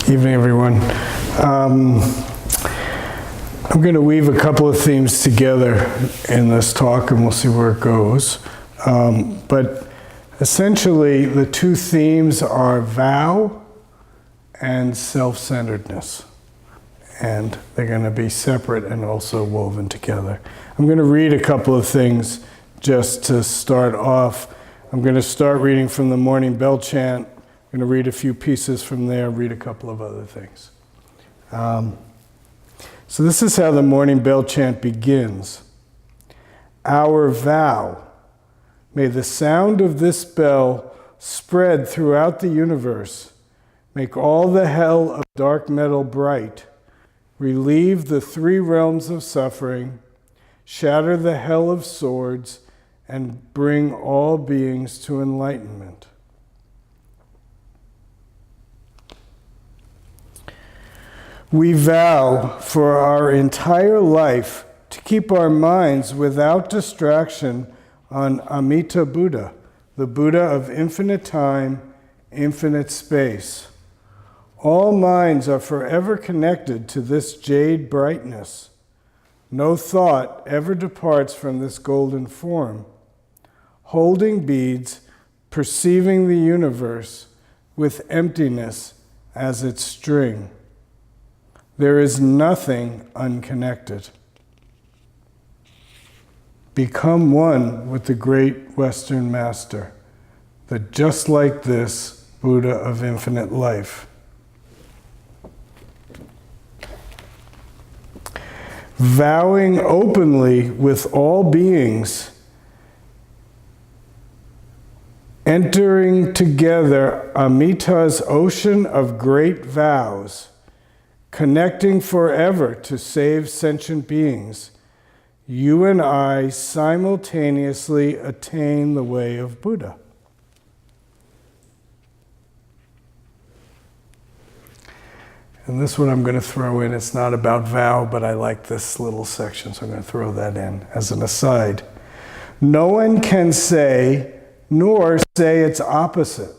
Evening, everyone. I'm going to weave a couple of themes together in this talk, and we'll see where it goes. But essentially, the two themes are vow and self-centeredness. And they're going to be separate and also woven together. I'm going to read a couple of things just to start off. I'm going to start reading from the Morning Bell Chant. I'm going to read a few pieces from there, read a couple of other things. So this is how the Morning Bell Chant begins. Our vow. May the sound of this bell spread throughout the universe, make all the hell of dark metal bright, relieve the three realms of suffering, shatter the hell of swords, and bring all beings to enlightenment. We vow for our entire life to keep our minds without distraction on Amita Buddha, the Buddha of infinite time, infinite space. All minds are forever connected to this jade brightness. No thought ever departs from this golden form. Holding beads, perceiving the universe with emptiness as its string. There is nothing unconnected. Become one with the great Western Master, the just like this Buddha of infinite life. Vowing openly with all beings, entering together Amita's ocean of great vows, connecting forever to save sentient beings, you and I simultaneously attain the way of Buddha. And this one I'm going to throw in. It's not about vow, but I like this little section, so I'm going to throw that in as an aside. No one can say, nor say its opposite.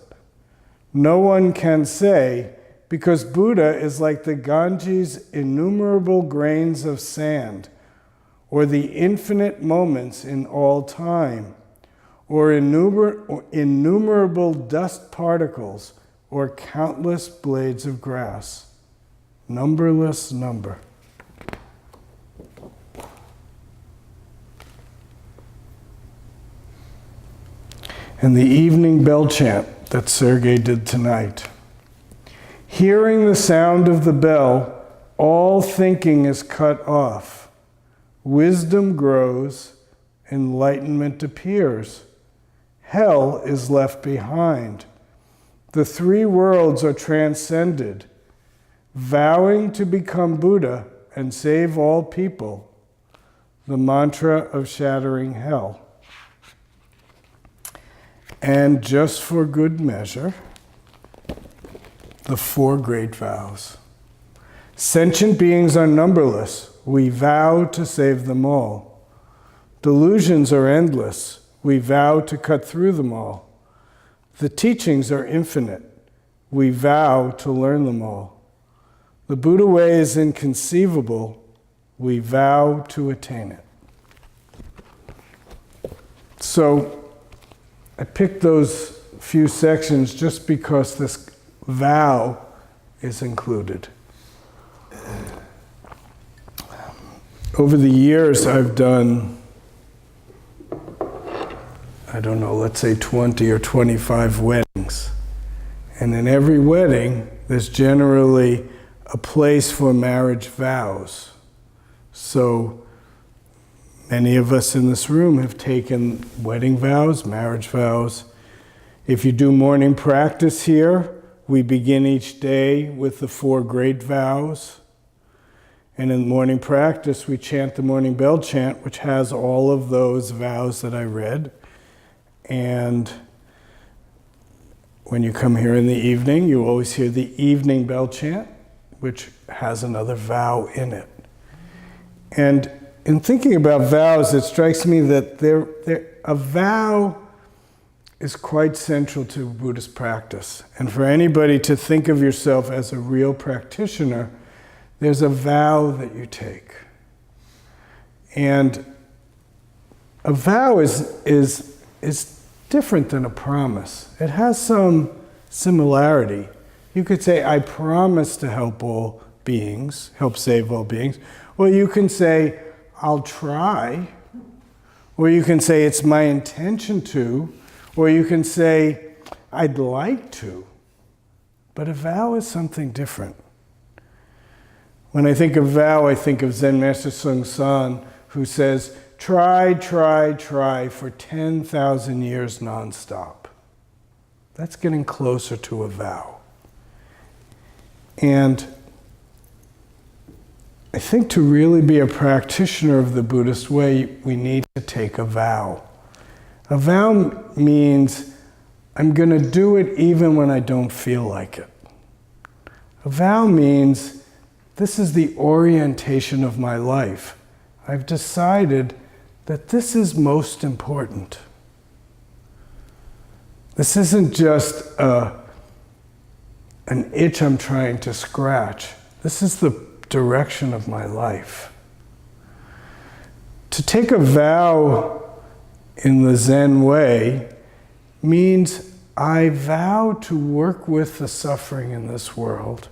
No one can say, because Buddha is like the Ganges' innumerable grains of sand, or the infinite moments in all time, or innumerable dust particles, or countless blades of grass. Numberless number. And the evening bell chant that Sergei did tonight. Hearing the sound of the bell, all thinking is cut off. Wisdom grows, enlightenment appears. Hell is left behind. The three worlds are transcended. Vowing to become Buddha and save all people, the mantra of shattering hell. And just for good measure, the four great vows. Sentient beings are numberless. We vow to save them all. Delusions are endless. We vow to cut through them all. The teachings are infinite. We vow to learn them all. The Buddha way is inconceivable. We vow to attain it. So I picked those few sections just because this vow is included. Over the years, I've done, I don't know, let's say 20 or 25 weddings. And in every wedding, there's generally a place for marriage vows. So many of us in this room have taken wedding vows, marriage vows. If you do morning practice here, we begin each day with the four great vows. And in morning practice, we chant the Morning Bell Chant, which has all of those vows that I read. And when you come here in the evening, you always hear the Evening Bell Chant, which has another vow in it. And in thinking about vows, it strikes me that a vow is quite central to Buddhist practice. And for anybody to think of yourself as a real practitioner, there's a vow that you take. And a vow is different than a promise. It has some similarity. You could say, I promise to help all beings, help save all beings. Or you can say, I'll try. Or you can say, it's my intention to. Or you can say, I'd like to. But a vow is something different. When I think of vow, I think of Zen Master Bon Soeng, who says, try, try, try for 10,000 years nonstop. That's getting closer to a vow. And I think to really be a practitioner of the Buddhist way, we need to take a vow. A vow means I'm going to do it even when I don't feel like it. A vow means this is the orientation of my life. I've decided that this is most important. This isn't just an itch I'm trying to scratch. This is the direction of my life. To take a vow in the Zen way means I vow to work with the suffering in this world.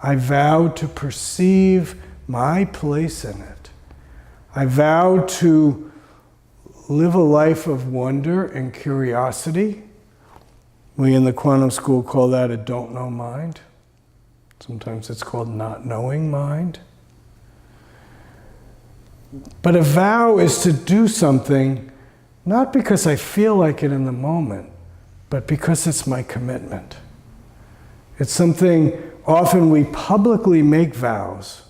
I vow to perceive my place in it. I vow to live a life of wonder and curiosity. We in the quantum school call that a don't know mind. Sometimes it's called not knowing mind. But a vow is to do something not because I feel like it in the moment, but because it's my commitment. It's something, often we publicly make vows,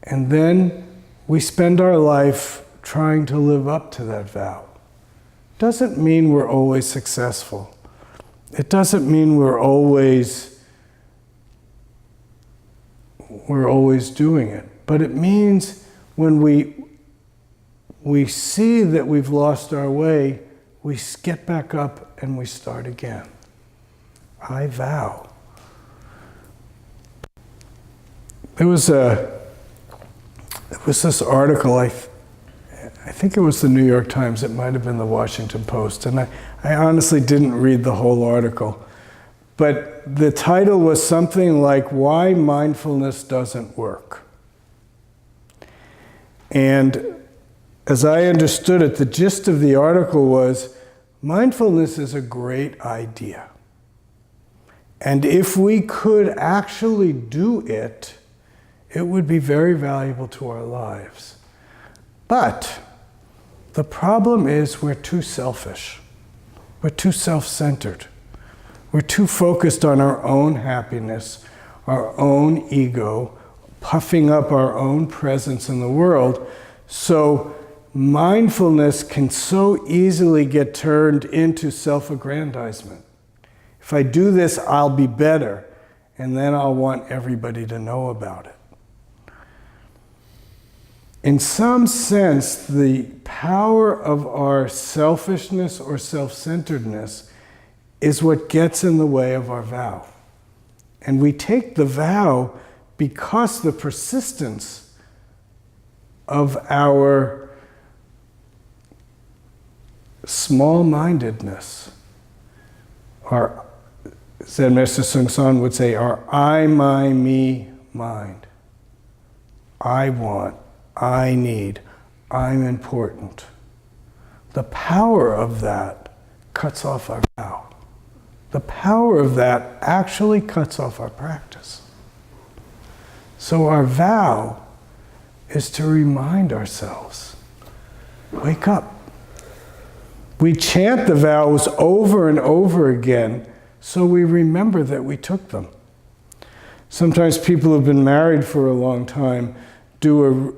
and then we spend our life trying to live up to that vow. Doesn't mean we're always successful. It doesn't mean we're always doing it. But it means when we see that we've lost our way, we get back up and we start again. I vow. There was this article, I think it was the New York Times, it might have been the Washington Post, and I honestly didn't read the whole article. But the title was something like, Why Mindfulness Doesn't Work. And as I understood it, the gist of the article was, mindfulness is a great idea. And if we could actually do it, it would be very valuable to our lives. But the problem is we're too selfish. We're too self-centered. We're too focused on our own happiness, our own ego, puffing up our own presence in the world. So mindfulness can so easily get turned into self-aggrandizement. If I do this, I'll be better, and then I'll want everybody to know about it. In some sense, the power of our selfishness or self-centeredness is what gets in the way of our vow. And we take the vow because the persistence of our small-mindedness, our Zen Master Bon Soeng would say, our I, my, me mind. I want, I need, I'm important. The power of that cuts off our vow. The power of that actually cuts off our practice. So our vow is to remind ourselves, wake up. We chant the vows over and over again so we remember that we took them. Sometimes people who've been married for a long time do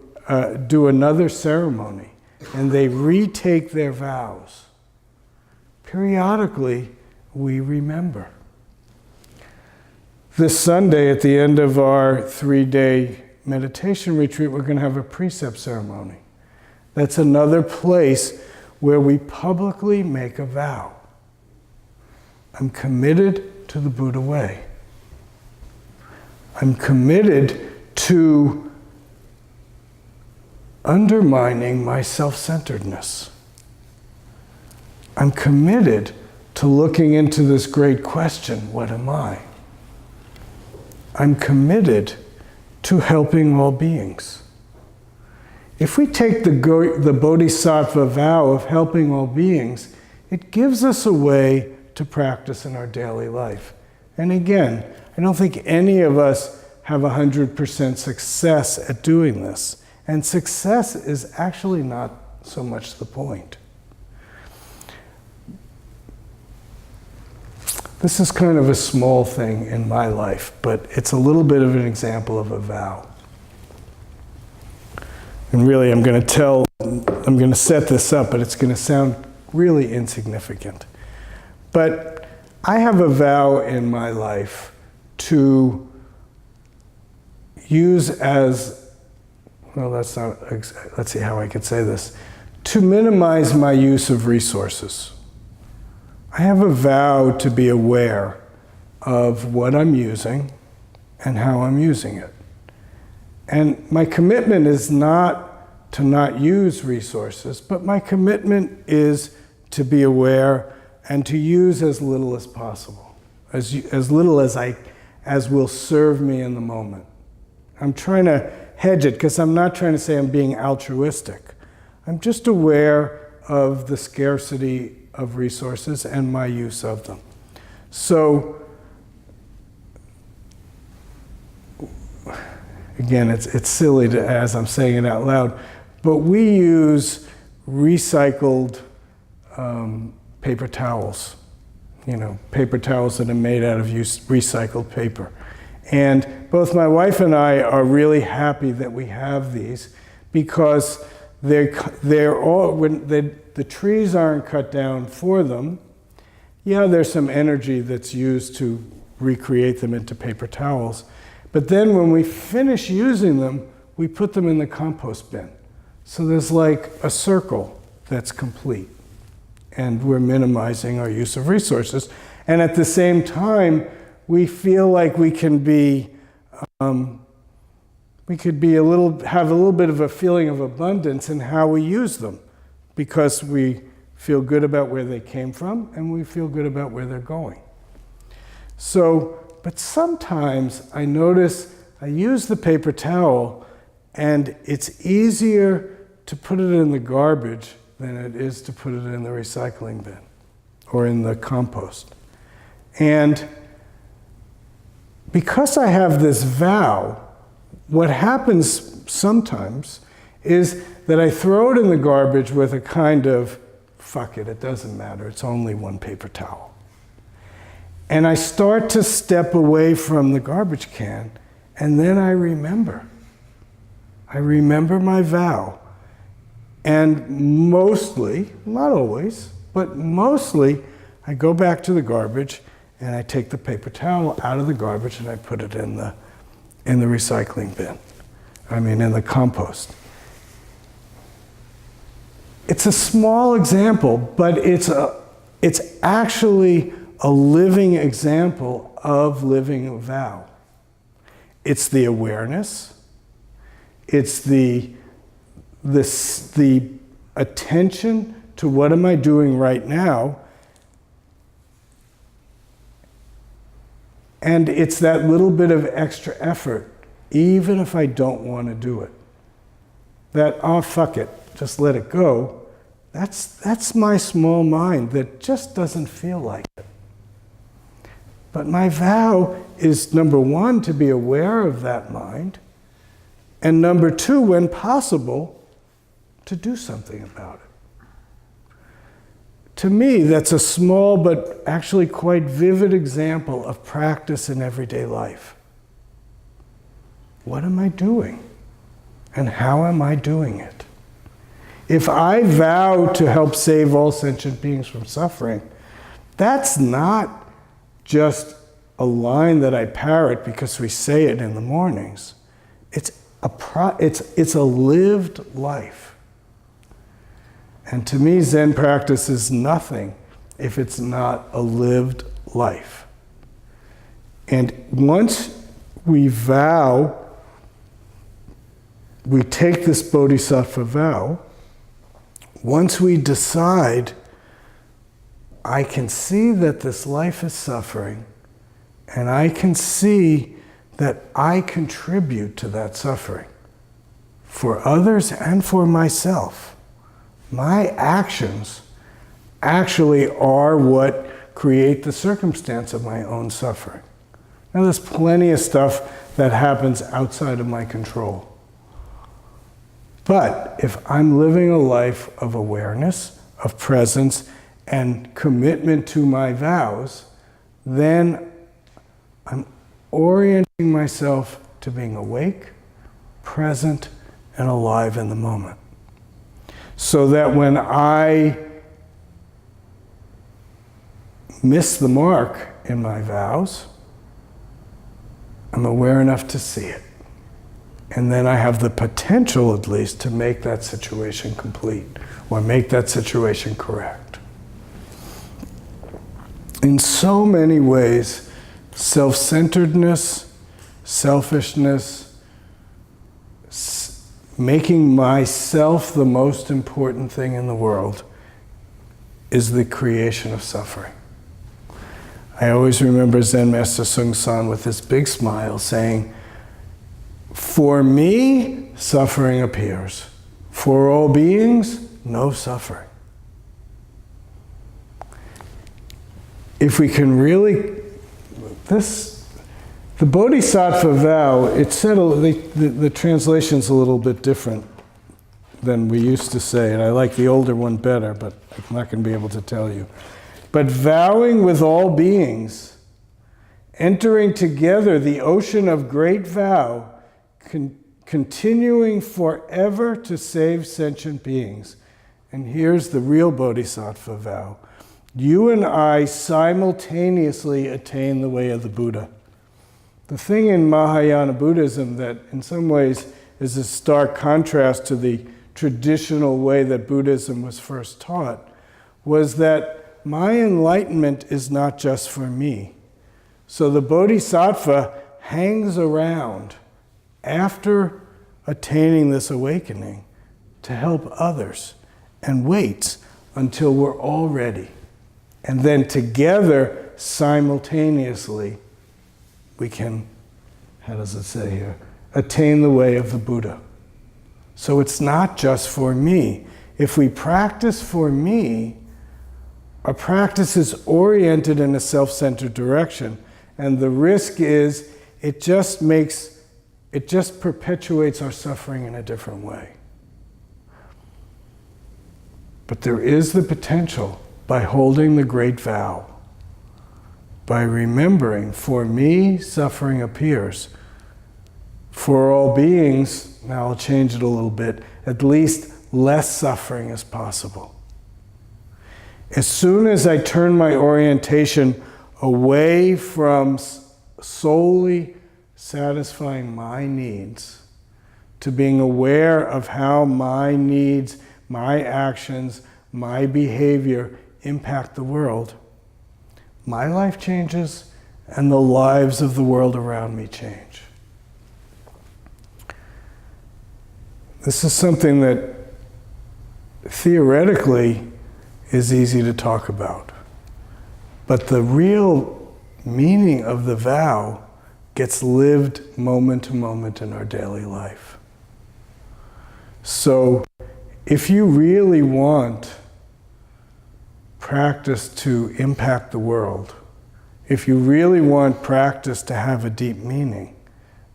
another ceremony and they retake their vows. Periodically, we remember. This Sunday, at the end of our 3-day meditation retreat, we're going to have a precept ceremony. That's another place where we publicly make a vow. I'm committed to the Buddha way. I'm committed to undermining my self-centeredness. I'm committed to looking into this great question, what am I? I'm committed to helping all beings. If we take the Bodhisattva vow of helping all beings, it gives us a way to practice in our daily life. And again, I don't think any of us have 100% success at doing this. And success is actually not so much the point. This is kind of a small thing in my life, but it's a little bit of an example of a vow. And really, I'm going to set this up, but it's going to sound really insignificant. But I have a vow in my life to use as, well, let's see how I could say this, to minimize my use of resources. I have a vow to be aware of what I'm using and how I'm using it. And my commitment is not to not use resources, but my commitment is to be aware and to use as little as possible, as little as will serve me in the moment. I'm trying to hedge it because I'm not trying to say I'm being altruistic. I'm just aware of the scarcity of resources and my use of them. So, again, it's silly as I'm saying it out loud, but we use recycled paper towels. Paper towels that are made out of recycled paper. And both my wife and I are really happy that we have these because they're all, when the trees aren't cut down for them, yeah, there's some energy that's used to recreate them into paper towels. But then when we finish using them, we put them in the compost bin. So there's like a circle that's complete. And we're minimizing our use of resources. And at the same time, we feel like we can be, have a little bit of a feeling of abundance in how we use them, because we feel good about where they came from and we feel good about where they're going. So, but sometimes I notice I use the paper towel and it's easier to put it in the garbage than it is to put it in the recycling bin or in the compost. And because I have this vow, what happens sometimes is that I throw it in the garbage with a kind of, fuck it, it doesn't matter, it's only one paper towel. And I start to step away from the garbage can, and then I remember. I remember my vow. And mostly, not always, but mostly, I go back to the garbage and I take the paper towel out of the garbage and I put it in the recycling bin. In the compost. It's a small example, but it's actually a living example of living a vow. It's the awareness. It's the attention to what am I doing right now. And it's that little bit of extra effort, even if I don't want to do it. That, oh, fuck it, just let it go. That's my small mind that just doesn't feel like it. But my vow is, number one, to be aware of that mind, and number two, when possible, to do something about it. To me, that's a small but actually quite vivid example of practice in everyday life. What am I doing? And how am I doing it? If I vow to help save all sentient beings from suffering, that's not just a line that I parrot because we say it in the mornings. It's a lived life. And to me, Zen practice is nothing if it's not a lived life. And once we vow, we take this bodhisattva vow, once we decide, I can see that this life is suffering, and I can see that I contribute to that suffering for others and for myself. My actions actually are what create the circumstance of my own suffering. Now, there's plenty of stuff that happens outside of my control. But if I'm living a life of awareness, of presence, and commitment to my vows, then I'm orienting myself to being awake, present, and alive in the moment. So that when I miss the mark in my vows, I'm aware enough to see it. And then I have the potential, at least, to make that situation complete or make that situation correct. In so many ways, self-centeredness, selfishness, making myself the most important thing in the world is the creation of suffering. I always remember Zen Master Bon Soeng with this big smile saying, "For me, suffering appears. For all beings, no suffering." If we can really, the Bodhisattva vow, it's said, the translation's a little bit different than we used to say, and I like the older one better, but I'm not going to be able to tell you. But vowing with all beings, entering together the ocean of Great Vow, continuing forever to save sentient beings. And here's the real Bodhisattva vow. You and I simultaneously attain the way of the Buddha. The thing in Mahayana Buddhism that in some ways is a stark contrast to the traditional way that Buddhism was first taught was that my enlightenment is not just for me. So the Bodhisattva hangs around after attaining this awakening to help others and waits until we're all ready. And then together, simultaneously, we can, how does it say here, attain the way of the Buddha. So it's not just for me. If we practice for me, our practice is oriented in a self-centered direction. And the risk is it just perpetuates our suffering in a different way. But there is the potential by holding the great vow, by remembering, for me, suffering appears. For all beings, now I'll change it a little bit, at least less suffering is possible. As soon as I turn my orientation away from solely satisfying my needs to being aware of how my needs, my actions, my behavior impact the world, my life changes and the lives of the world around me change. This is something that theoretically is easy to talk about. But the real meaning of the vow gets lived moment to moment in our daily life. So if you really want practice to impact the world, if you really want practice to have a deep meaning,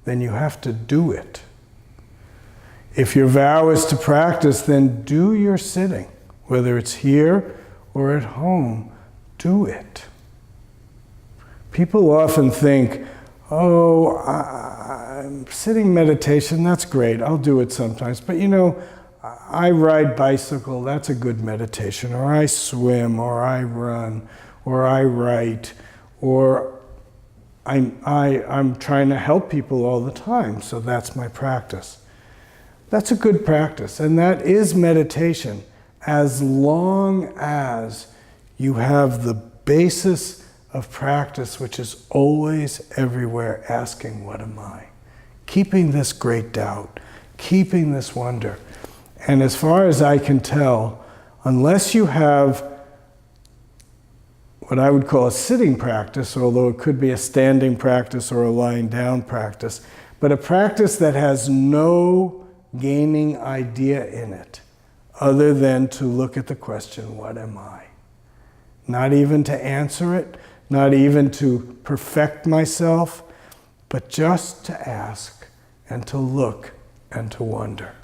then you have to do it. If your vow is to practice, then do your sitting. Whether it's here or at home, do it. People often think, oh, I'm sitting meditation, that's great, I'll do it sometimes. But you know, I ride bicycle, that's a good meditation. Or I swim, or I run, or I write, or I'm trying to help people all the time, so that's my practice. That's a good practice, and that is meditation. as long as you have the basis of practice, which is always everywhere asking, what am I? Keeping this great doubt, keeping this wonder. And as far as I can tell, unless you have what I would call a sitting practice, although it could be a standing practice or a lying down practice, but a practice that has no gaining idea in it, other than to look at the question, what am I? Not even to answer it, not even to perfect myself, but just to ask and to look and to wonder.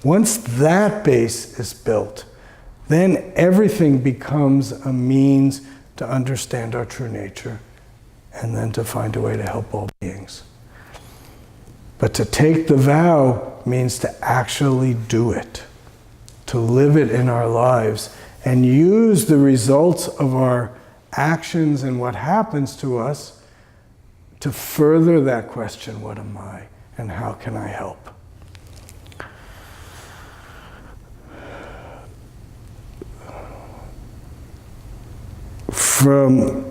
Once that base is built, then everything becomes a means to understand our true nature and then to find a way to help all beings. But to take the vow means to actually do it, to live it in our lives and use the results of our actions and what happens to us to further that question, what am I and how can I help? From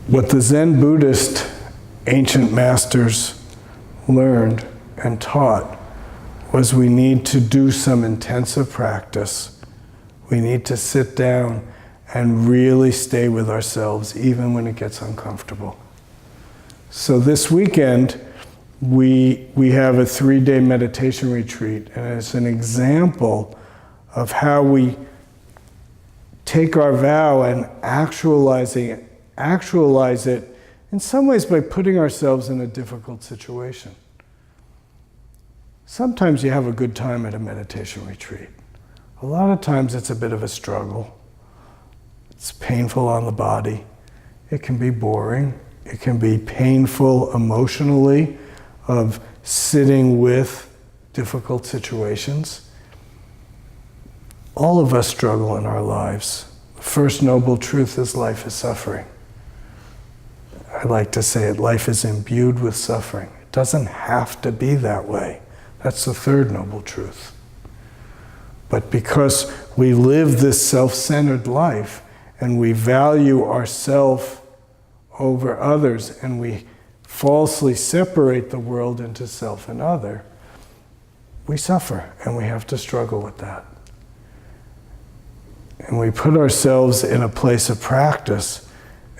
what the Zen Buddhist ancient masters learned and taught was we need to do some intensive practice. We need to sit down and really stay with ourselves even when it gets uncomfortable. So this weekend we have a 3-day meditation retreat, and it's an example of how we take our vow and actualize it in some ways by putting ourselves in a difficult situation. Sometimes you have a good time at a meditation retreat. A lot of times it's a bit of a struggle. It's painful on the body. It can be boring. It can be painful emotionally of sitting with difficult situations. All of us struggle in our lives. The first noble truth is life is suffering. I like to say it, life is imbued with suffering. It doesn't have to be that way. That's the third noble truth. But because we live this self-centered life and we value ourself over others and we falsely separate the world into self and other, we suffer and we have to struggle with that. And we put ourselves in a place of practice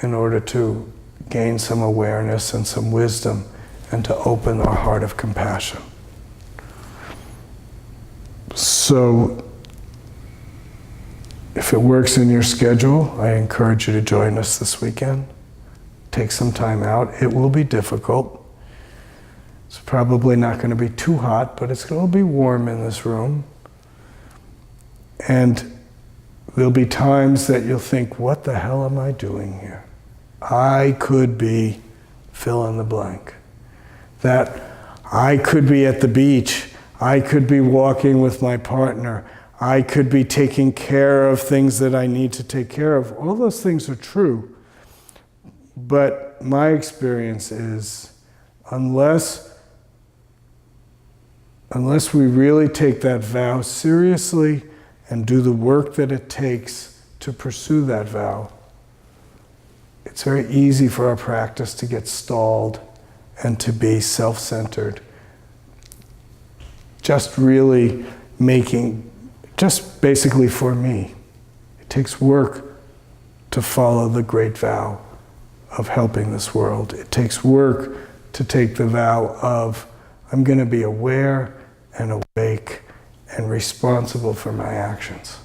in order to gain some awareness and some wisdom and to open our heart of compassion. So, if it works in your schedule, I encourage you to join us this weekend. Take some time out. It will be difficult. It's probably not going to be too hot, but it's going to be warm in this room. And there'll be times that you'll think, what the hell am I doing here? I could be fill in the blank. That I could be at the beach. I could be walking with my partner. I could be taking care of things that I need to take care of. All those things are true. But my experience is, unless we really take that vow seriously and do the work that it takes to pursue that vow, it's very easy for our practice to get stalled and to be self-centered. Just really just basically for me. It takes work to follow the great vow of helping this world. It takes work to take the vow of, I'm going to be aware and awake and responsible for my actions.